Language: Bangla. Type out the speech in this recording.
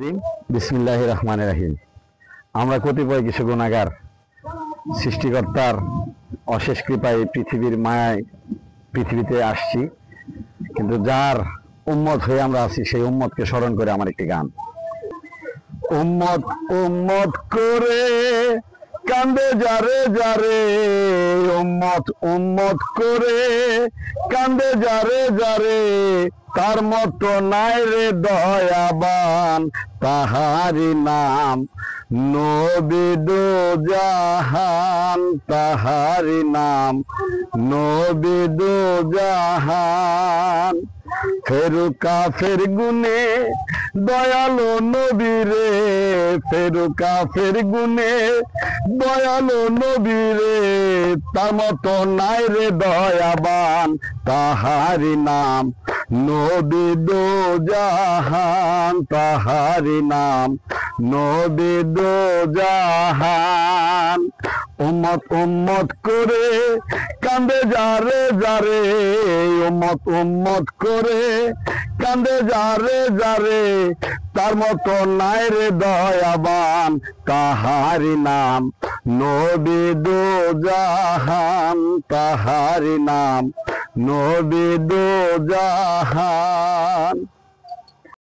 বিসমিল্লাহির রহমানির রহিম। আমরা কতিপয় কিছু গুনাহগার সৃষ্টিকর্তার অশেষ কৃপায় পৃথিবীর মায়ায় পৃথিবীতে আসছি, কিন্তু যার উম্মত হয়ে আমরা আছি সেই উম্মতকে স্মরণ করে আমার একটি গান। উম্মত উম্মত করে কান্দে যারে যারে, উম্মত উম্মত করে কান্দে যারে যারে, তার মতো নাই রে দয়াবান, তাহারি নাম নবী দো জাহান, তাহারি নাম নবী দো জাহান। ফেরু কাফের গুনে দয়ালো নবীরে, ফেরু কাফের গুনে দয়ালো নবীরে, তার মতো নাই রে দয়াবান, তাহারি নাম নবী দো জাহান, তাহারি নাম নবী দো জাহান। উম্মত উম্মত করে কান্দে যারে যারে, উম্মত উম্মত করে কান্দে যারে যারে, তার মতো নাই রে দয়াবান, তাহারি নাম নবী দো জাহান, তাহারি নাম নবী দো জাহান।